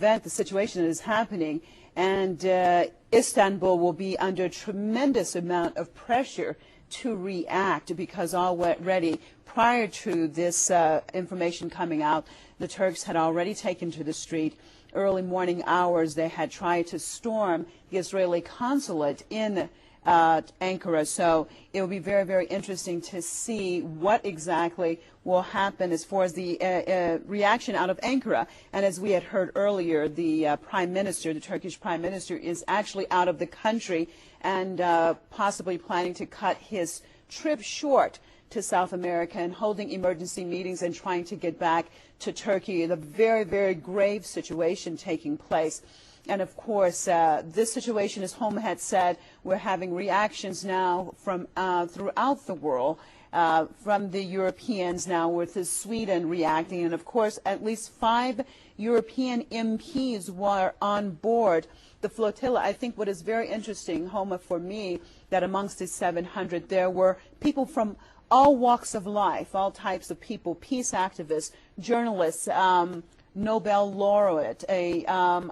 event, the situation that is happening, and Istanbul will be under a tremendous amount of pressure to react, because already prior to this information coming out, the Turks had already taken to the street. Early morning hours, they had tried to storm the Israeli consulate in Ankara. So it will be very, very interesting to see what exactly will happen as far as the reaction out of Ankara. And as we had heard earlier, the Prime Minister, the Turkish Prime Minister, is actually out of the country and possibly planning to cut his trip short to South America and holding emergency meetings and trying to get back to Turkey. The very, very grave situation taking place. And of course, this situation, as Home had said, we're having reactions now from throughout the world, from the Europeans now, with Sweden reacting. And of course, at least 5 European MPs were on board the flotilla. I think what is very interesting, Homa, for me, that amongst the 700, there were people from all walks of life, all types of people, peace activists, journalists, Nobel laureate, a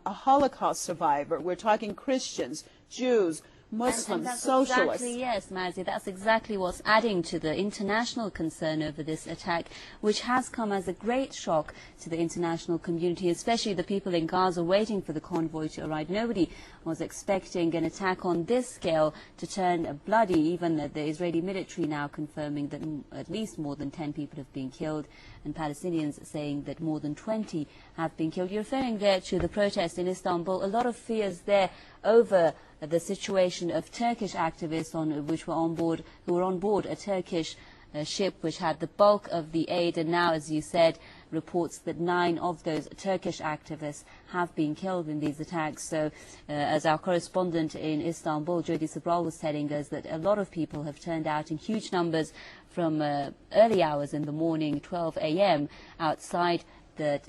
Holocaust survivor. We're talking Christians, Jews, Muslims, and socialists. Exactly, yes, Mazi, that's exactly what's adding to the international concern over this attack, which has come as a great shock to the international community, especially the people in Gaza waiting for the convoy to arrive. Nobody was expecting an attack on this scale to turn bloody, even the Israeli military now confirming that at least more than 10 people have been killed, and Palestinians saying that more than 20 have been killed. You're referring there to the protest in Istanbul. A lot of fears there over the situation of Turkish activists who were on board a Turkish ship which had the bulk of the aid, and now, as you said, reports that 9 of those Turkish activists have been killed in these attacks. So as our correspondent in Istanbul, Jody Sobral, was telling us, that a lot of people have turned out in huge numbers from early hours in the morning, 12 a.m. outside the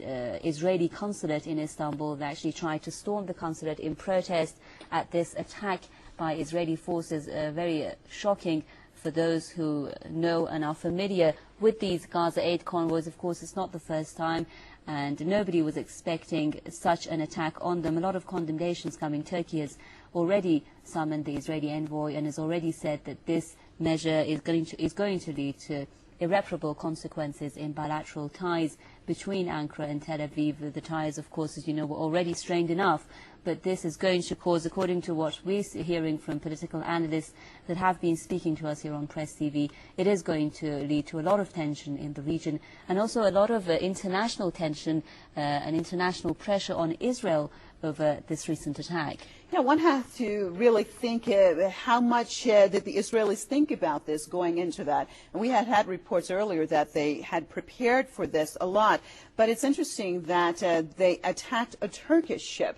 Israeli consulate in Istanbul. They actually tried to storm the consulate in protest at this attack by Israeli forces. Very shocking for those who know and are familiar with these Gaza aid convoys. Of course, it's not the first time, and nobody was expecting such an attack on them. A lot of condemnations coming. Turkey has already summoned the Israeli envoy and has already said that this measure is going to lead to irreparable consequences in bilateral ties between Ankara and Tel Aviv. The ties, of course, as you know, were already strained enough, but this is going to cause, according to what we're hearing from political analysts that have been speaking to us here on Press TV, it is going to lead to a lot of tension in the region, and also a lot of international tension and international pressure on Israel over this recent attack. Yeah, one has to really think how much did the Israelis think about this going into that. And we had reports earlier that they had prepared for this a lot. But it's interesting that they attacked a Turkish ship,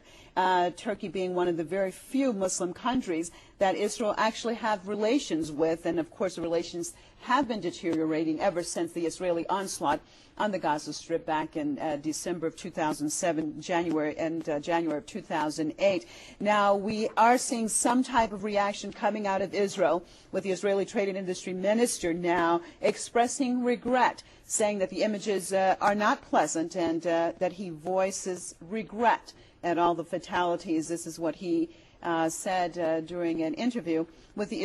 Turkey being one of the very few Muslim countries that Israel actually have relations with. And of course, the relations have been deteriorating ever since the Israeli onslaught on the Gaza Strip back in December of 2007, January of 2008. Now, we are seeing some type of reaction coming out of Israel, with the Israeli Trade and Industry Minister now expressing regret, saying that the images are not pleasant, and that he voices regret at all the fatalities. This is what he said during an interview with the